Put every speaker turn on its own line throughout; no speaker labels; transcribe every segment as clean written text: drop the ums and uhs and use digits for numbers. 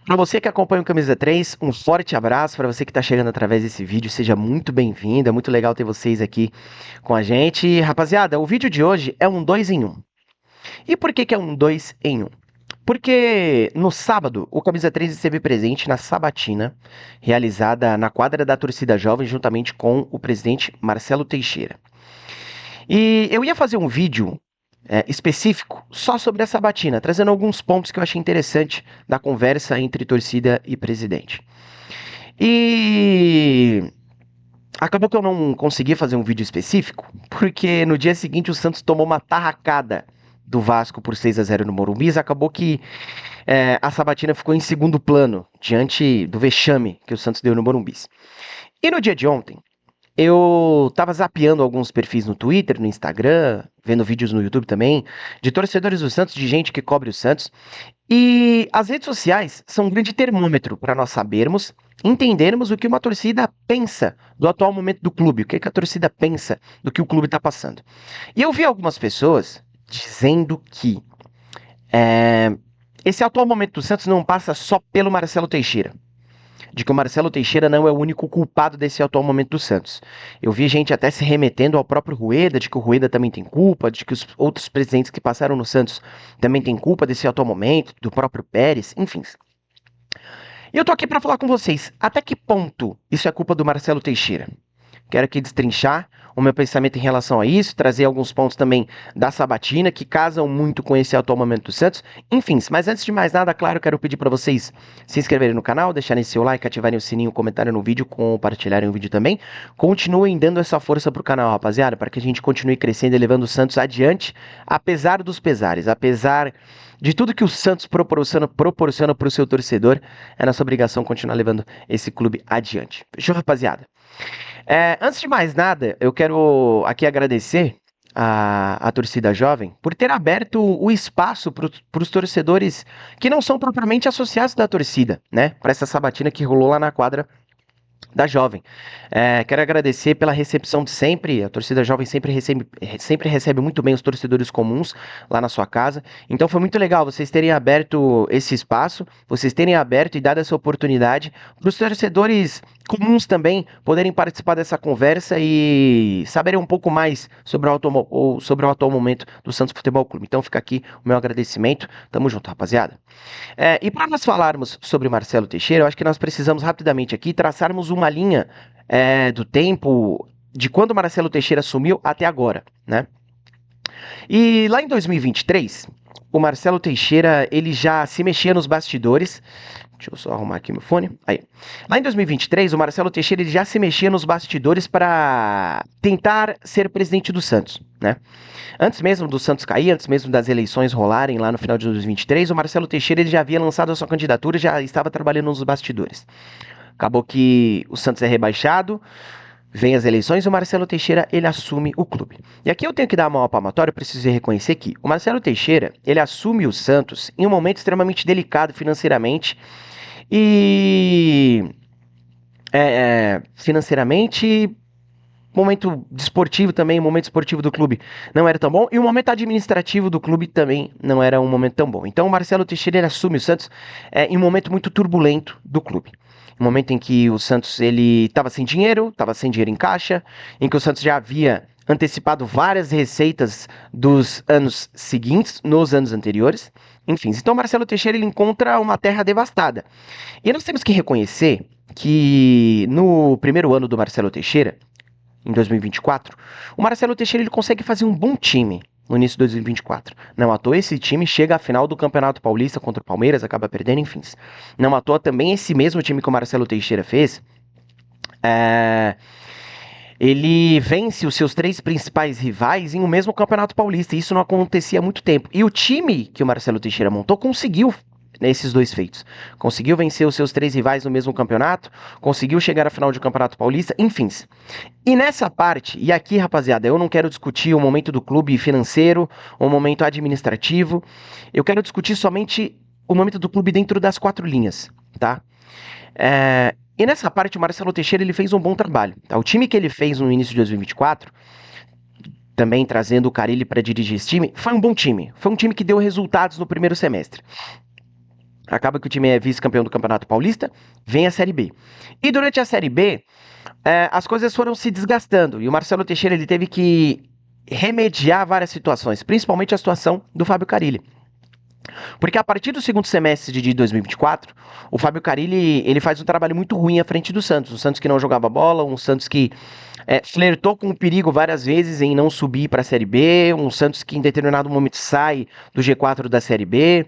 Para você que acompanha o Camisa 3, um forte abraço. Para você que está chegando através desse vídeo, seja muito bem-vindo. É muito legal ter vocês aqui com a gente. Rapaziada, o vídeo de hoje é um 2 em 1. E por que é um 2 em 1? Porque no sábado, o Camisa 3 esteve presente na sabatina, realizada na quadra da torcida jovem, juntamente com o presidente Marcelo Teixeira. E eu ia fazer um vídeo específico só sobre a sabatina, trazendo alguns pontos que eu achei interessante da conversa entre torcida e presidente. E acabou que eu não consegui fazer um vídeo específico, porque no dia seguinte o Santos tomou uma tarracada do Vasco por 6-0 no Morumbi. Acabou que a sabatina ficou em segundo plano, diante do vexame que o Santos deu no Morumbi. E no dia de ontem, eu tava zapeando alguns perfis no Twitter, no Instagram, vendo vídeos no YouTube também, de torcedores do Santos, de gente que cobre o Santos. E as redes sociais são um grande termômetro para nós sabermos, entendermos o que uma torcida pensa do atual momento do clube, o que a torcida pensa do que o clube está passando. E eu vi algumas pessoas dizendo que esse atual momento do Santos não passa só pelo Marcelo Teixeira, de que o Marcelo Teixeira não é o único culpado desse atual momento do Santos. Eu vi gente até se remetendo ao próprio Rueda, de que o Rueda também tem culpa, de que os outros presidentes que passaram no Santos também têm culpa desse atual momento, do próprio Pérez, enfim. E eu tô aqui para falar com vocês, até que ponto isso é culpa do Marcelo Teixeira? Quero aqui destrinchar o meu pensamento em relação a isso, trazer alguns pontos também da sabatina que casam muito com esse atual momento do Santos. Enfim, mas antes de mais nada, claro, quero pedir para vocês se inscreverem no canal, deixarem seu like, ativarem o sininho, comentarem no vídeo, compartilharem o vídeo também. Continuem dando essa força pro canal, rapaziada, para que a gente continue crescendo e levando o Santos adiante, apesar dos pesares, apesar de tudo que o Santos proporciona para o seu torcedor. É nossa obrigação continuar levando esse clube adiante. Fechou, rapaziada? Antes de mais nada, eu quero aqui agradecer a torcida jovem por ter aberto o espaço para os torcedores que não são propriamente associados da torcida, né? Para essa sabatina que rolou lá na quadra da Jovem. Quero agradecer pela recepção de sempre. A torcida jovem sempre recebe muito bem os torcedores comuns lá na sua casa. Então foi muito legal vocês terem aberto esse espaço, vocês terem aberto e dado essa oportunidade para os torcedores comuns também poderem participar dessa conversa e saberem um pouco mais sobre sobre o atual momento do Santos Futebol Clube. Então fica aqui o meu agradecimento. Tamo junto, rapaziada. E para nós falarmos sobre o Marcelo Teixeira, eu acho que nós precisamos rapidamente aqui traçarmos uma linha do tempo de quando o Marcelo Teixeira assumiu até agora, né? E lá em 2023, o Marcelo Teixeira ele já se mexia nos bastidores. Deixa eu só arrumar aqui meu fone. Aí. Lá em 2023, o Marcelo Teixeira ele já se mexia nos bastidores para tentar ser presidente do Santos, né? Antes mesmo do Santos cair, antes mesmo das eleições rolarem lá no final de 2023, o Marcelo Teixeira ele já havia lançado a sua candidatura e já estava trabalhando nos bastidores. Acabou que o Santos é rebaixado, vem as eleições e o Marcelo Teixeira ele assume o clube. E aqui eu tenho que dar uma palmatória, eu preciso reconhecer que o Marcelo Teixeira ele assume o Santos em um momento extremamente delicado financeiramente e financeiramente, momento desportivo também, o momento esportivo do clube não era tão bom, e o momento administrativo do clube também não era um momento tão bom. Então o Marcelo Teixeira ele assume o Santos em um momento muito turbulento do clube. Um momento em que o Santos ele estava sem dinheiro em caixa, em que o Santos já havia antecipado várias receitas dos anos seguintes, nos anos anteriores. Enfim, então o Marcelo Teixeira ele encontra uma terra devastada. E nós temos que reconhecer que no primeiro ano do Marcelo Teixeira, em 2024, o Marcelo Teixeira ele consegue fazer um bom time no início de 2024. Não à toa esse time chega à final do Campeonato Paulista contra o Palmeiras, acaba perdendo, enfim. Não à toa também esse mesmo time que o Marcelo Teixeira fez, ele vence os seus 3 principais rivais em um mesmo Campeonato Paulista. E isso não acontecia há muito tempo. E o time que o Marcelo Teixeira montou conseguiu nesses 2 feitos. Conseguiu vencer os seus 3 rivais no mesmo campeonato, conseguiu chegar à final de Campeonato Paulista, enfim. E nessa parte, e aqui, rapaziada, eu não quero discutir o momento do clube financeiro, o momento administrativo, eu quero discutir somente o momento do clube dentro das 4 linhas, tá? E nessa parte, o Marcelo Teixeira ele fez um bom trabalho, tá? O time que ele fez no início de 2024, também trazendo o Carille para dirigir esse time, foi um bom time. Foi um time que deu resultados no primeiro semestre. Acaba que o time é vice-campeão do Campeonato Paulista, vem a Série B. E durante a Série B, as coisas foram se desgastando e o Marcelo Teixeira ele teve que remediar várias situações, principalmente a situação do Fábio Carille. Porque a partir do segundo semestre de 2024, o Fábio Carille ele faz um trabalho muito ruim à frente do Santos. O Santos que não jogava bola, um Santos que flertou com o perigo várias vezes em não subir para a Série B, um Santos que em determinado momento sai do G4 da Série B.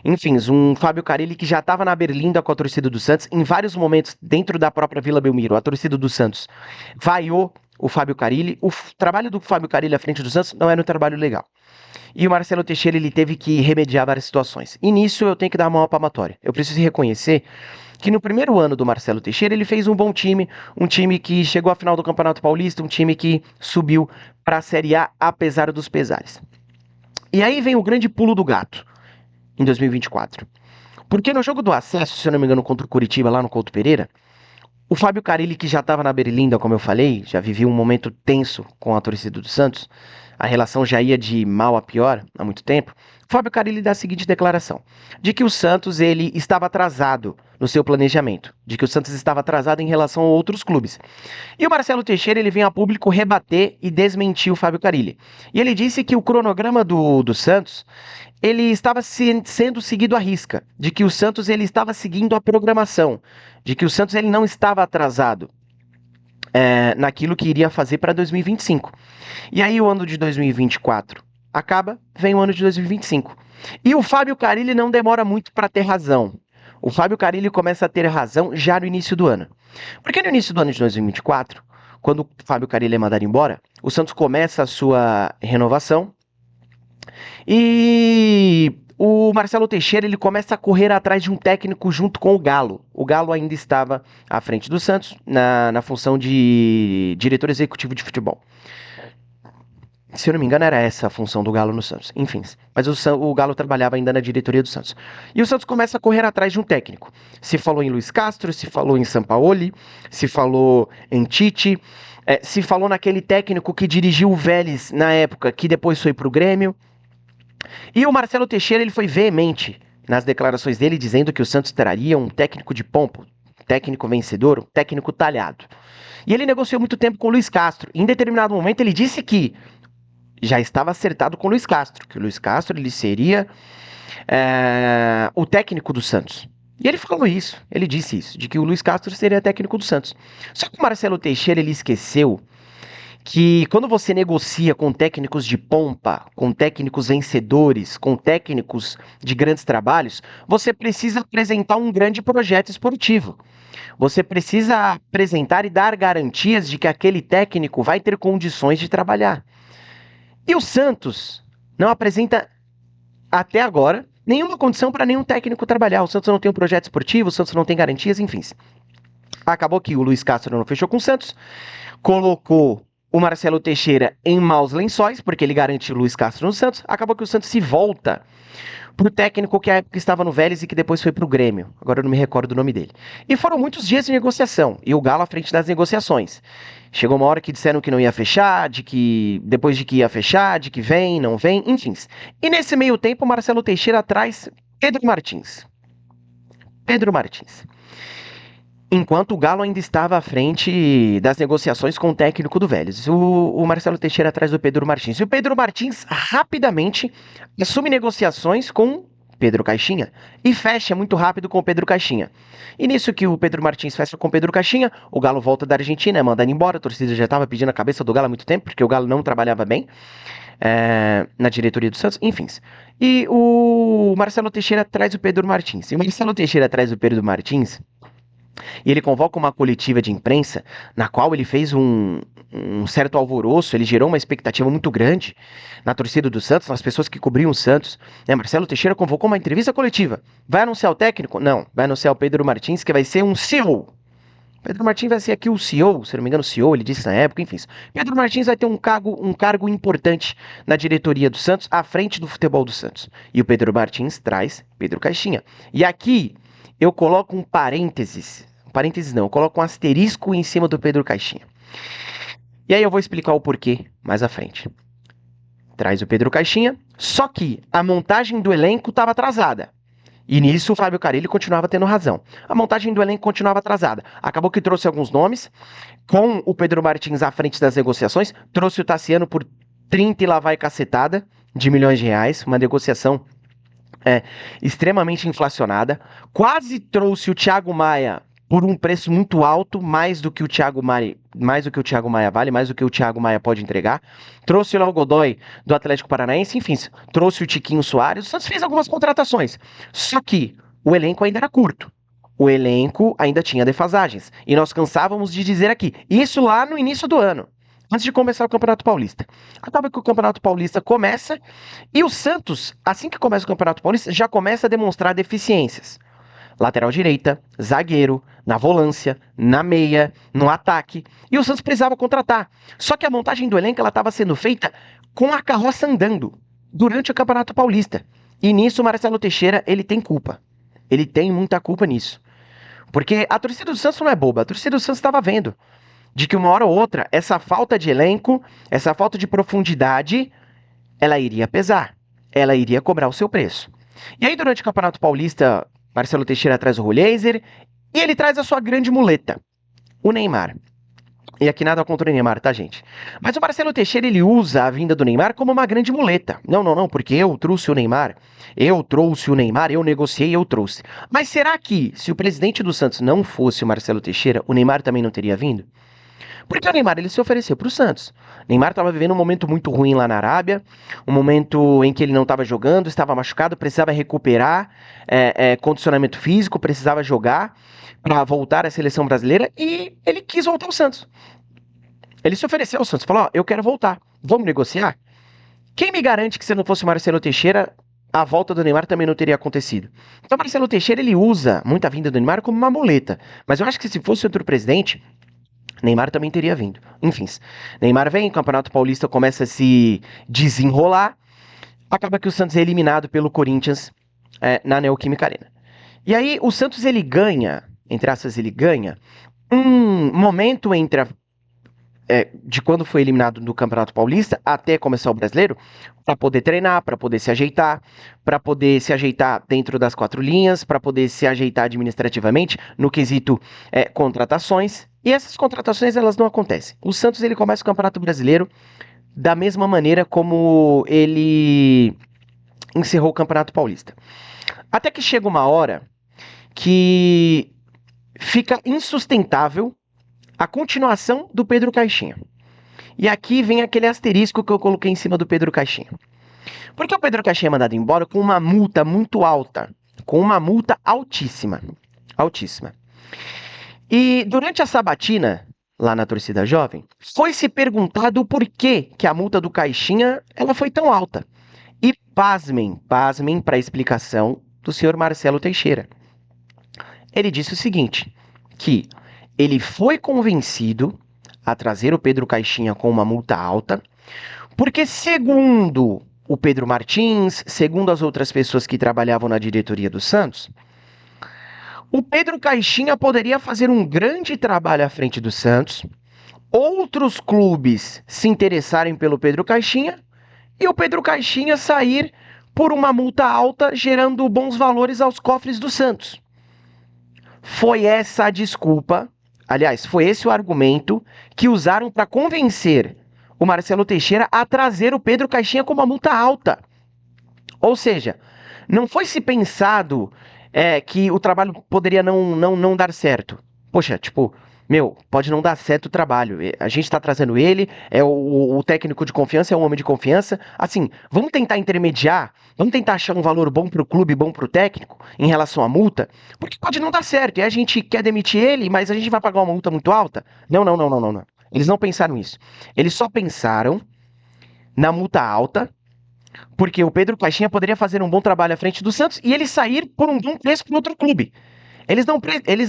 Enfim, um Fábio Carille que já estava na berlinda com a torcida do Santos. Em vários momentos, dentro da própria Vila Belmiro, a torcida do Santos vaiou o Fábio Carille. O trabalho do Fábio Carille à frente do Santos não era um trabalho legal. E o Marcelo Teixeira ele teve que remediar várias situações. E nisso eu tenho que dar uma palmatória. Eu preciso reconhecer que no primeiro ano do Marcelo Teixeira ele fez um bom time, um time que chegou à final do Campeonato Paulista, um time que subiu para a Série A apesar dos pesares. E aí vem o grande pulo do gato em 2024. Porque no jogo do acesso, se eu não me engano, contra o Curitiba lá no Couto Pereira, o Fábio Carille, que já estava na berlinda, como eu falei, já vivia um momento tenso com a torcida do Santos, a relação já ia de mal a pior há muito tempo. O Fábio Carille dá a seguinte declaração: de que o Santos ele estava atrasado no seu planejamento, de que o Santos estava atrasado em relação a outros clubes. E o Marcelo Teixeira ele vem a público rebater e desmentir o Fábio Carille. E ele disse que o cronograma do Santos ele estava sendo seguido à risca, de que o Santos ele estava seguindo a programação, de que o Santos ele não estava atrasado naquilo que iria fazer para 2025. E aí o ano de 2024 acaba, vem o ano de 2025. E o Fábio Carille não demora muito para ter razão. O Fábio Carille começa a ter razão já no início do ano. Porque no início do ano de 2024, quando o Fábio Carille é mandado embora, o Santos começa a sua renovação e o Marcelo Teixeira ele começa a correr atrás de um técnico junto com o Galo. O Galo ainda estava à frente do Santos na função de diretor executivo de futebol. Se eu não me engano, era essa a função do Galo no Santos. Enfim, mas o Galo trabalhava ainda na diretoria do Santos. E o Santos começa a correr atrás de um técnico. Se falou em Luiz Castro, se falou em Sampaoli, se falou em Tite, se falou naquele técnico que dirigiu o Vélez na época, que depois foi para o Grêmio. E o Marcelo Teixeira ele foi veemente nas declarações dele, dizendo que o Santos traria um técnico de pompa, um técnico vencedor, um técnico talhado. E ele negociou muito tempo com o Luiz Castro. Em determinado momento ele disse que já estava acertado com o Luiz Castro, que o Luiz Castro ele seria o técnico do Santos. E ele falou isso, ele disse isso, de que o Luiz Castro seria técnico do Santos. Só que o Marcelo Teixeira ele esqueceu que quando você negocia com técnicos de pompa, com técnicos vencedores, com técnicos de grandes trabalhos, você precisa apresentar um grande projeto esportivo. Você precisa apresentar e dar garantias de que aquele técnico vai ter condições de trabalhar. E o Santos não apresenta, até agora, nenhuma condição para nenhum técnico trabalhar. O Santos não tem um projeto esportivo, o Santos não tem garantias, enfim. Acabou que o Luiz Castro não fechou com o Santos, colocou o Marcelo Teixeira em maus lençóis, porque ele garantiu o Luiz Castro no Santos. Acabou que o Santos se volta pro técnico que à época estava no Vélez e que depois foi pro Grêmio. Agora eu não me recordo do nome dele. E foram muitos dias de negociação, e o Galo à frente das negociações. Chegou uma hora que disseram que não ia fechar, depois de que ia fechar, de que vem, não vem, enfim. E nesse meio tempo, o Marcelo Teixeira traz Pedro Martins. Pedro Martins. Enquanto o Galo ainda estava à frente das negociações com o técnico do Vélez. O Marcelo Teixeira atrás do Pedro Martins. E o Pedro Martins rapidamente assume negociações com Pedro Caixinha e fecha muito rápido com o Pedro Caixinha. E nisso que o Pedro Martins fecha com o Pedro Caixinha, o Galo volta da Argentina, é mandado embora, a torcida já estava pedindo a cabeça do Galo há muito tempo, porque o Galo não trabalhava bem na diretoria do Santos, enfim. E o Marcelo Teixeira traz o Pedro Martins. E o Marcelo Teixeira traz o Pedro Martins e ele convoca uma coletiva de imprensa na qual ele fez um certo alvoroço, ele gerou uma expectativa muito grande na torcida do Santos, nas pessoas que cobriam o Santos. Marcelo Teixeira convocou uma entrevista coletiva. Vai anunciar o técnico? Não, vai anunciar o Pedro Martins, que vai ser um CEO. Pedro Martins vai ser aqui o CEO, se não me engano, o CEO, ele disse na época, enfim. Pedro Martins vai ter um cargo importante na diretoria do Santos, à frente do futebol do Santos. E o Pedro Martins traz Pedro Caixinha. E aqui eu coloco um parênteses não, eu coloco um asterisco em cima do Pedro Caixinha. E aí eu vou explicar o porquê mais à frente. Traz o Pedro Caixinha, só que a montagem do elenco estava atrasada. E nisso o Fábio Carille continuava tendo razão. A montagem do elenco continuava atrasada. Acabou que trouxe alguns nomes, com o Pedro Martins à frente das negociações, trouxe o Tassiano por 30 e lá vai cacetada de milhões de reais, uma negociação extremamente inflacionada. Quase trouxe o Thiago Maia por um preço muito alto, mais do que o Thiago Maia vale, mais do que o Thiago Maia pode entregar. Trouxe o Léo Godoy do Atlético Paranaense, enfim, trouxe o Tiquinho Soares. O Santos fez algumas contratações. Só que o elenco ainda era curto. O elenco ainda tinha defasagens. E nós cansávamos de dizer aqui, isso lá no início do ano, antes de começar o Campeonato Paulista. Acaba que o Campeonato Paulista começa e o Santos, assim que começa o Campeonato Paulista, já começa a demonstrar deficiências. Lateral direita, zagueiro, na volância, na meia, no ataque. E o Santos precisava contratar. Só que a montagem do elenco estava sendo feita com a carroça andando durante o Campeonato Paulista. E nisso o Marcelo Teixeira, ele tem culpa. Ele tem muita culpa nisso. Porque a torcida do Santos não é boba. A torcida do Santos estava vendo de que uma hora ou outra, essa falta de elenco, essa falta de profundidade, ela iria pesar. Ela iria cobrar o seu preço. E aí, durante o Campeonato Paulista, Marcelo Teixeira traz o Rolheiser e ele traz a sua grande muleta, o Neymar. E aqui nada contra o Neymar, tá, gente? Mas o Marcelo Teixeira, ele usa a vinda do Neymar como uma grande muleta. Não, porque eu trouxe o Neymar, eu negociei, eu trouxe. Mas será que, se o presidente do Santos não fosse o Marcelo Teixeira, o Neymar também não teria vindo? Porque o Neymar, ele se ofereceu para o Santos. O Neymar estava vivendo um momento muito ruim lá na Arábia, um momento em que ele não estava jogando, estava machucado, precisava recuperar condicionamento físico, precisava jogar para voltar à seleção brasileira e ele quis voltar ao Santos. Ele se ofereceu ao Santos, falou, eu quero voltar, vamos negociar? Quem me garante que se não fosse o Marcelo Teixeira, a volta do Neymar também não teria acontecido? Então o Marcelo Teixeira, ele usa muito a vinda do Neymar como uma muleta, mas eu acho que se fosse outro presidente, Neymar também teria vindo. Enfim, Neymar vem, o Campeonato Paulista começa a se desenrolar, acaba que o Santos é eliminado pelo Corinthians na Neoquímica Arena. E aí o Santos, ele ganha, entre aspas, ele ganha um momento entre de quando foi eliminado do Campeonato Paulista até começar o Brasileiro, para poder treinar, para poder se ajeitar dentro das quatro linhas, para poder se ajeitar administrativamente no quesito contratações. E essas contratações, elas não acontecem. O Santos, ele começa o Campeonato Brasileiro da mesma maneira como ele encerrou o Campeonato Paulista. Até que chega uma hora que fica insustentável a continuação do Pedro Caixinha. E aqui vem aquele asterisco que eu coloquei em cima do Pedro Caixinha. Porque o Pedro Caixinha é mandado embora com uma multa muito alta, com uma multa altíssima. Altíssima. E durante a sabatina, lá na torcida jovem, foi se perguntado o porquê que a multa do Caixinha ela foi tão alta. E pasmem para a explicação do senhor Marcelo Teixeira. Ele disse o seguinte, que ele foi convencido a trazer o Pedro Caixinha com uma multa alta, porque segundo o Pedro Martins, segundo as outras pessoas que trabalhavam na diretoria do Santos, o Pedro Caixinha poderia fazer um grande trabalho à frente do Santos, outros clubes se interessarem pelo Pedro Caixinha e o Pedro Caixinha sair por uma multa alta, gerando bons valores aos cofres do Santos. Foi essa a desculpa, aliás, foi esse o argumento que usaram para convencer o Marcelo Teixeira a trazer o Pedro Caixinha com uma multa alta. Ou seja, não foi se pensado que o trabalho poderia não dar certo. Poxa, pode não dar certo o trabalho. A gente está trazendo ele, é o técnico de confiança, é um homem de confiança. Assim, vamos tentar intermediar, vamos tentar achar um valor bom para o clube, bom para o técnico, em relação à multa, porque pode não dar certo. E a gente quer demitir ele, mas a gente vai pagar uma multa muito alta? Não. Eles não pensaram nisso. Eles só pensaram na multa alta, porque o Pedro Caixinha poderia fazer um bom trabalho à frente do Santos e ele sair por um bom preço para outro clube. Eles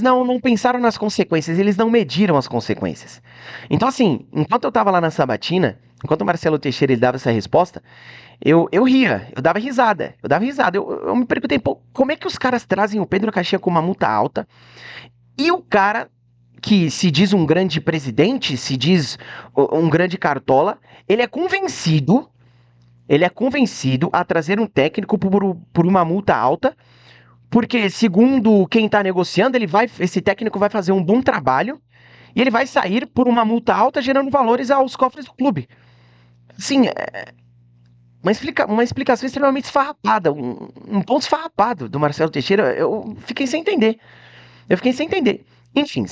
não pensaram nas consequências, eles não mediram as consequências. Então, assim, enquanto eu estava lá na sabatina, enquanto o Marcelo Teixeira ele dava essa resposta, eu ria, eu dava risada. Eu me perguntei, como é que os caras trazem o Pedro Caixinha com uma multa alta e o cara que se diz um grande presidente, se diz um grande cartola, ele é convencido a trazer um técnico por uma multa alta, porque segundo quem está negociando, esse técnico vai fazer um bom trabalho e ele vai sair por uma multa alta, gerando valores aos cofres do clube. Assim, uma explicação extremamente esfarrapada, um ponto esfarrapado do Marcelo Teixeira. Eu fiquei sem entender. Enfim,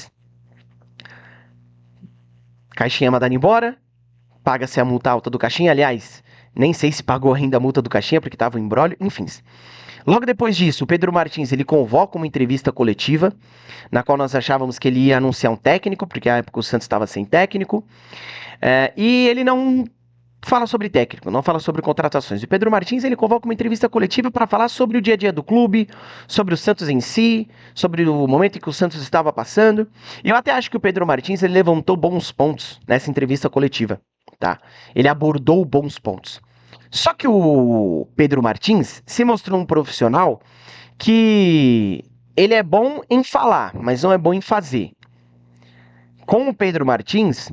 Caixinha mandado embora, paga-se a multa alta do Caixinha. Aliás, nem sei se pagou ainda a multa do Caixinha, porque estava em embrólio. Enfim. Logo depois disso, o Pedro Martins ele convoca uma entrevista coletiva, na qual nós achávamos que ele ia anunciar um técnico, porque à época o Santos estava sem técnico, e ele não fala sobre técnico, não fala sobre contratações. O Pedro Martins ele convoca uma entrevista coletiva para falar sobre o dia a dia do clube, sobre o Santos em si, sobre o momento em que o Santos estava passando. E eu até acho que o Pedro Martins ele levantou bons pontos nessa entrevista coletiva, tá? Ele abordou bons pontos. Só que o Pedro Martins se mostrou um profissional que ele é bom em falar, mas não é bom em fazer. Com o Pedro Martins,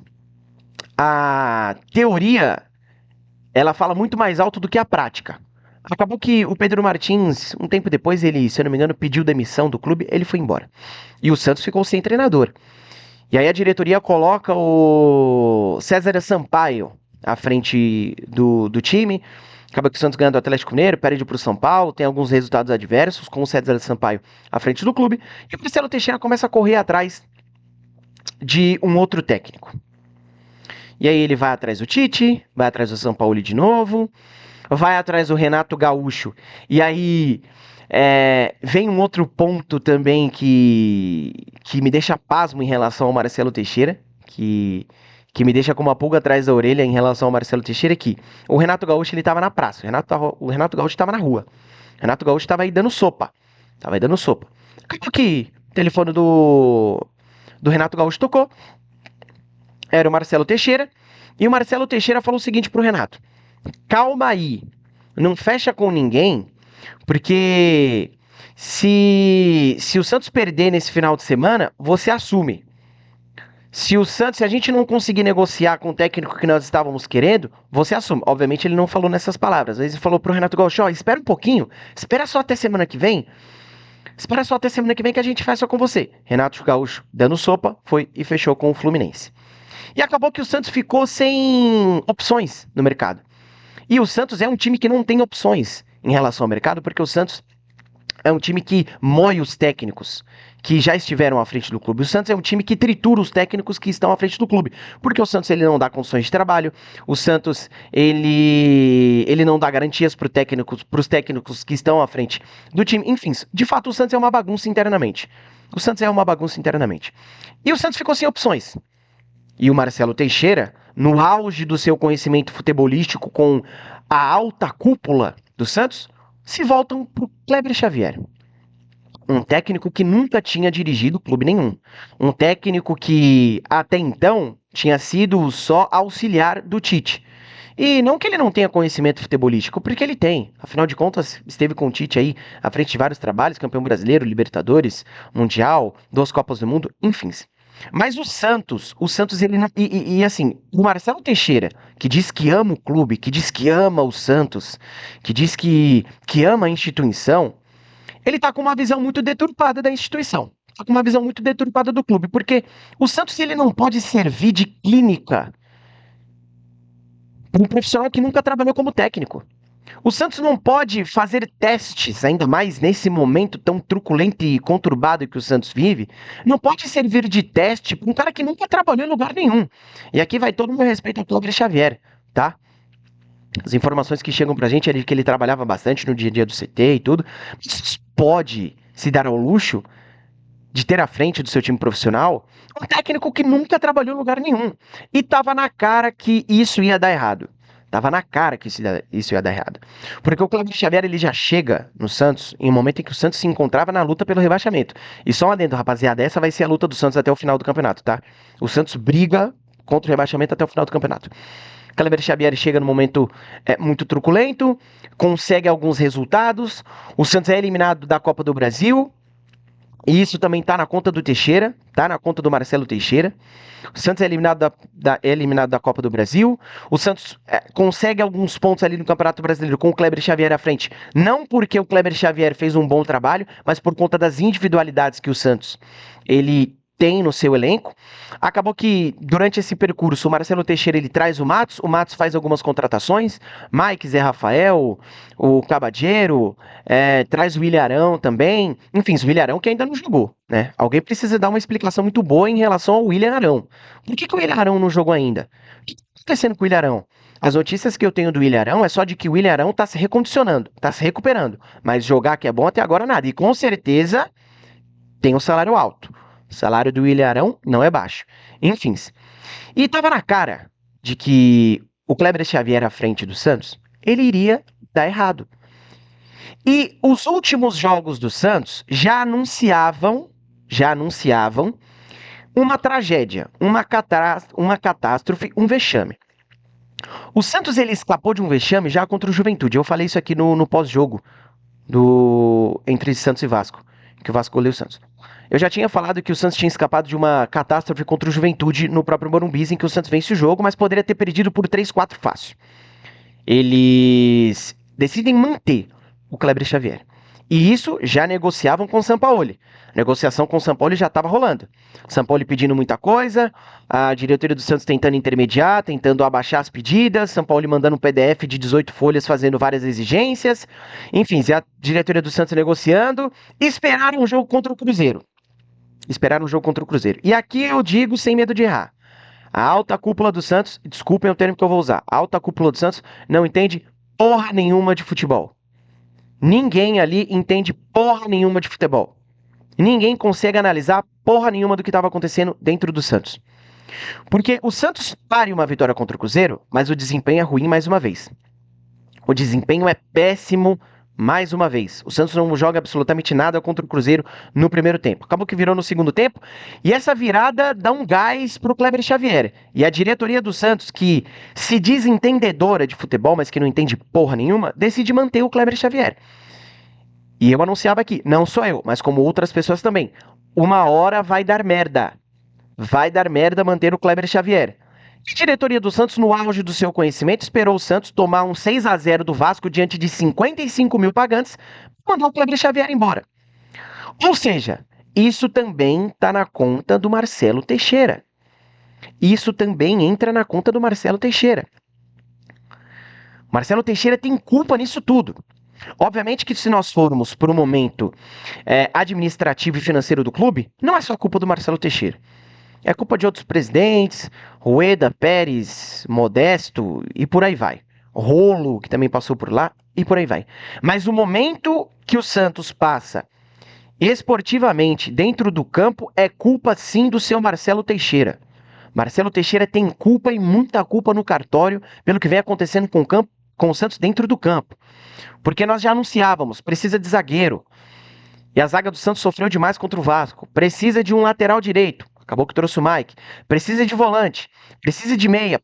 a teoria ela fala muito mais alto do que a prática. Acabou que o Pedro Martins, um tempo depois, ele, se eu não me engano, pediu demissão do clube, ele foi embora. E o Santos ficou sem treinador. E aí a diretoria coloca o César Sampaio à frente do time. Acaba que o Santos ganha do Atlético Mineiro, perde para o São Paulo, tem alguns resultados adversos com o César Sampaio à frente do clube. E o Marcelo Teixeira começa a correr atrás de um outro técnico. E aí ele vai atrás do Tite, vai atrás do São Paulo de novo, vai atrás do Renato Gaúcho. E aí vem um outro ponto também que me deixa pasmo em relação ao Marcelo Teixeira, que me deixa com uma pulga atrás da orelha em relação ao Marcelo Teixeira, que o Renato Gaúcho ele estava na praça, o Renato Gaúcho estava na rua, o Renato Gaúcho estava aí dando sopa, Acabou que o telefone do Renato Gaúcho tocou, era o Marcelo Teixeira, e o Marcelo Teixeira falou o seguinte pro Renato: calma aí, não fecha com ninguém, porque se o Santos perder nesse final de semana, você assume. Se a gente não conseguir negociar com o técnico que nós estávamos querendo, você assume. Obviamente ele não falou nessas palavras, às vezes ele falou pro Renato Gaúcho: ó, espera um pouquinho, espera só até semana que vem, que a gente faz só com você. Renato Gaúcho, dando sopa, foi e fechou com o Fluminense. E acabou que o Santos ficou sem opções no mercado. E o Santos é um time que não tem opções em relação ao mercado, porque o Santos é um time que moe os técnicos que já estiveram à frente do clube. O Santos é um time que tritura os técnicos que estão à frente do clube, porque o Santos ele não dá condições de trabalho, o Santos ele não dá garantias para os técnicos que estão à frente do time. Enfim, de fato o Santos é uma bagunça internamente. E o Santos ficou sem opções. E o Marcelo Teixeira, no auge do seu conhecimento futebolístico com a alta cúpula do Santos, se voltam para o Kleber Xavier. Um técnico que nunca tinha dirigido clube nenhum. Um técnico que, até então, tinha sido só auxiliar do Tite. E não que ele não tenha conhecimento futebolístico, porque ele tem. Afinal de contas, esteve com o Tite aí à frente de vários trabalhos, campeão brasileiro, Libertadores, Mundial, 2 Copas do Mundo, enfim. Mas o Santos ele não, e assim, o Marcelo Teixeira, que diz que ama o clube, que diz que ama o Santos, que diz que ama a instituição, ele tá com uma visão muito deturpada da instituição, tá com uma visão muito deturpada do clube, porque o Santos ele não pode servir de clínica para um profissional que nunca trabalhou como técnico. O Santos não pode fazer testes, ainda mais nesse momento tão truculento e conturbado que o Santos vive, não pode servir de teste para um cara que nunca trabalhou em lugar nenhum. E aqui vai todo o meu respeito ao Kleber Xavier, tá? As informações que chegam pra gente é de que ele trabalhava bastante no dia a dia do CT e tudo, mas pode se dar ao luxo de ter à frente do seu time profissional um técnico que nunca trabalhou em lugar nenhum. E tava na cara que isso ia dar errado. Isso ia dar errado. Porque o Kleber Xavier ele já chega no Santos em um momento em que o Santos se encontrava na luta pelo rebaixamento. E só um adendo, rapaziada, essa vai ser a luta do Santos até o final do campeonato, tá? O Santos briga contra o rebaixamento até o final do campeonato. Kleber Xavier chega no momento muito truculento, consegue alguns resultados, o Santos é eliminado da Copa do Brasil, E isso também tá na conta do Teixeira, tá na conta do Marcelo Teixeira. O Santos é eliminado da Copa do Brasil. O Santos consegue alguns pontos ali no Campeonato Brasileiro com o Kleber Xavier à frente. Não porque o Kleber Xavier fez um bom trabalho, mas por conta das individualidades que o Santos ele tem no seu elenco. Acabou que durante esse percurso o Marcelo Teixeira ele traz o Matos faz algumas contratações, Mike, Zé Rafael, o Cabadeiro, traz o Ilharão também, enfim, o Ilharão que ainda não jogou, né? Alguém precisa dar uma explicação muito boa em relação ao William Arão. Por que o Ilharão não jogou ainda? O que está acontecendo com o Ilharão? As notícias que eu tenho do Ilharão é só de que o Ilharão está se recondicionando, está se recuperando, mas jogar que é bom até agora nada, e com certeza tem um salário alto. O salário do Ilharão não é baixo. Enfim. E estava na cara de que o Kleber Xavier à frente do Santos, ele iria dar errado. E os últimos jogos do Santos já anunciavam uma tragédia, uma catástrofe, um vexame. O Santos ele escapou de um vexame já contra o Juventude. Eu falei isso aqui no pós-jogo entre Santos e Vasco, que o Vasco goleou o Santos. Eu já tinha falado que o Santos tinha escapado de uma catástrofe contra o Juventude no próprio Morumbi, em que o Santos vence o jogo, mas poderia ter perdido por 3-4 fácil. Eles decidem manter o Kleber Xavier. E isso já negociavam com o Sampaoli. A negociação com o Sampaoli já estava rolando. O Sampaoli pedindo muita coisa, a diretoria do Santos tentando intermediar, tentando abaixar as pedidas, Sampaoli mandando um PDF de 18 folhas fazendo várias exigências. Enfim, a diretoria do Santos negociando, esperaram um jogo contra o Cruzeiro. E aqui eu digo sem medo de errar. A alta cúpula do Santos, desculpem o termo que eu vou usar, a alta cúpula do Santos não entende porra nenhuma de futebol. Ninguém ali entende porra nenhuma de futebol. Ninguém consegue analisar porra nenhuma do que estava acontecendo dentro do Santos. Porque o Santos pare uma vitória contra o Cruzeiro, mas o desempenho é ruim mais uma vez. O desempenho é péssimo mais uma vez. O Santos não joga absolutamente nada contra o Cruzeiro no primeiro tempo. Acabou que virou no segundo tempo. E essa virada dá um gás pro Kleber Xavier. E a diretoria do Santos, que se diz entendedora de futebol, mas que não entende porra nenhuma, decide manter o Kleber Xavier. E eu anunciava aqui, não só eu, mas como outras pessoas também. Uma hora vai dar merda. Vai dar merda manter o Kleber Xavier. A diretoria do Santos, no auge do seu conhecimento, esperou o Santos tomar um 6-0 do Vasco diante de 55 mil pagantes para mandar o Kleber Xavier embora. Ou seja, isso também está na conta do Marcelo Teixeira. Isso também entra na conta do Marcelo Teixeira. Marcelo Teixeira tem culpa nisso tudo. Obviamente que se nós formos para o momento administrativo e financeiro do clube, não é só culpa do Marcelo Teixeira. É culpa de outros presidentes, Rueda, Pérez, Modesto e por aí vai. Rolo, que também passou por lá, e por aí vai. Mas o momento que o Santos passa esportivamente dentro do campo é culpa sim do seu Marcelo Teixeira. Marcelo Teixeira tem culpa e muita culpa no cartório pelo que vem acontecendo com o Santos dentro do campo. Porque nós já anunciávamos, precisa de zagueiro. E a zaga do Santos sofreu demais contra o Vasco. Precisa de um lateral direito. Acabou que trouxe o Mike. Precisa de volante. Precisa de meia.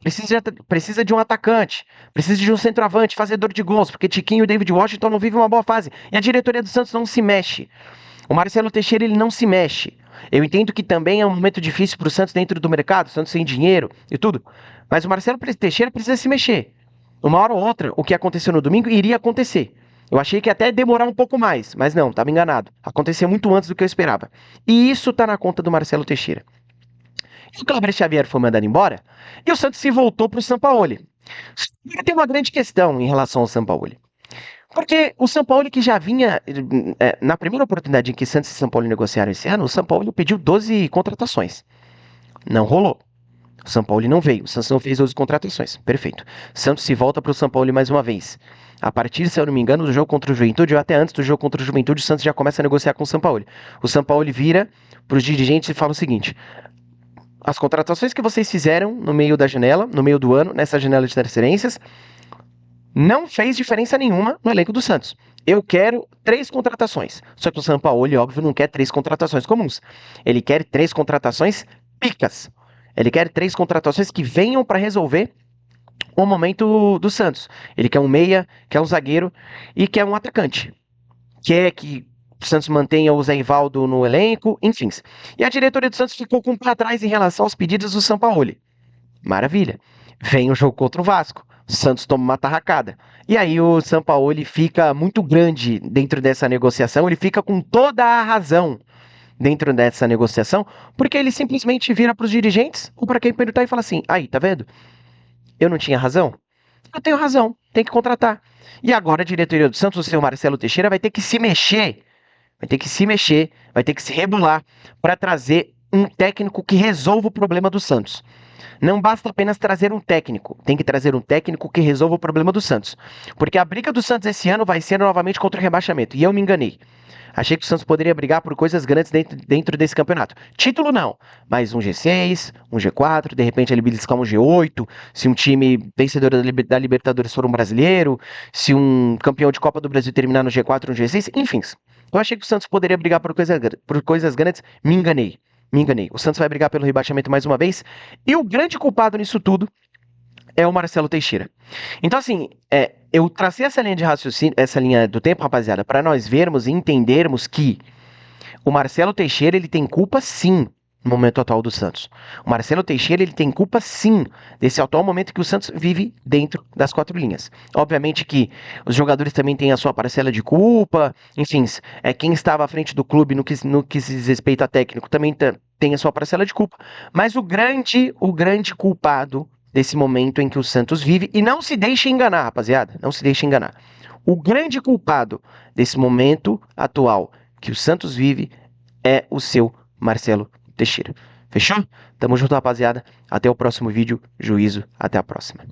Precisa de um atacante. Precisa de um centroavante, fazedor de gols. Porque Tiquinho e o David Washington não vivem uma boa fase. E a diretoria do Santos não se mexe. O Marcelo Teixeira ele não se mexe. Eu entendo que também é um momento difícil para o Santos dentro do mercado. O Santos sem dinheiro e tudo. Mas o Marcelo Teixeira precisa se mexer. Uma hora ou outra, o que aconteceu no domingo iria acontecer. Eu achei que ia até demorar um pouco mais, mas não, estava enganado. Aconteceu muito antes do que eu esperava. E isso está na conta do Marcelo Teixeira. E o Kleber Xavier foi mandado embora, e o Santos se voltou para o Sampaoli. Tem uma grande questão em relação ao Sampaoli. Porque o Sampaoli que já vinha, na primeira oportunidade em que Santos e São Paulo negociaram esse ano, o Sampaoli pediu 12 contratações. Não rolou. O São Paulo não veio, o Santos não fez 12 contratações. Perfeito. Santos se volta para o São Paulo mais uma vez. A partir, se eu não me engano, do jogo contra o Juventude, ou até antes do jogo contra o Juventude, o Santos já começa a negociar com o São Paulo. O São Paulo vira para os dirigentes e fala o seguinte: as contratações que vocês fizeram no meio da janela, no meio do ano, nessa janela de transferências, não fez diferença nenhuma no elenco do Santos. Eu quero 3 contratações. Só que o São Paulo, óbvio, não quer 3 contratações comuns. Ele quer 3 contratações picas. Ele quer 3 contratações que venham para resolver o momento do Santos. Ele quer um meia, quer um zagueiro e quer um atacante. Quer que o Santos mantenha o Zé Ivaldo no elenco, enfim. E a diretoria do Santos ficou com o pé atrás em relação aos pedidos do Sampaoli. Maravilha. Vem o jogo contra o Vasco. O Santos toma uma tarracada. E aí o Sampaoli fica muito grande dentro dessa negociação, ele fica com toda a razão dentro dessa negociação, porque ele simplesmente vira para os dirigentes ou para quem perguntar e fala assim: aí, tá vendo? Eu não tinha razão? Eu tenho razão, tem que contratar. E agora a diretoria do Santos, o seu Marcelo Teixeira, vai ter que se mexer, vai ter que se mexer, vai ter que se rebolar para trazer um técnico que resolva o problema do Santos. Não basta apenas trazer um técnico, tem que trazer um técnico que resolva o problema do Santos. Porque a briga do Santos esse ano vai ser novamente contra o rebaixamento. E eu me enganei. Achei que o Santos poderia brigar por coisas grandes dentro desse campeonato. Título não, mas um G6, um G4, de repente ele beliscar um G8, se um time vencedor da Libertadores for um brasileiro, se um campeão de Copa do Brasil terminar no G4 ou um G6, enfim. Eu achei que o Santos poderia brigar por coisas grandes, me enganei. Me enganei. O Santos vai brigar pelo rebaixamento mais uma vez. E o grande culpado nisso tudo é o Marcelo Teixeira. Então, assim, eu tracei essa linha de raciocínio, essa linha do tempo, rapaziada, para nós vermos e entendermos que o Marcelo Teixeira ele tem culpa sim no momento atual do Santos. O Marcelo Teixeira ele tem culpa sim desse atual momento que o Santos vive dentro das quatro linhas. Obviamente que os jogadores também têm a sua parcela de culpa, enfim, quem estava à frente do clube no que se diz respeito a técnico também tem a sua parcela de culpa, mas o grande culpado desse momento em que o Santos vive, e não se deixe enganar, rapaziada, não se deixe enganar. O grande culpado desse momento atual que o Santos vive é o seu Marcelo Teixeira. Fechou? Tamo junto, rapaziada. Até o próximo vídeo. Juízo. Até a próxima.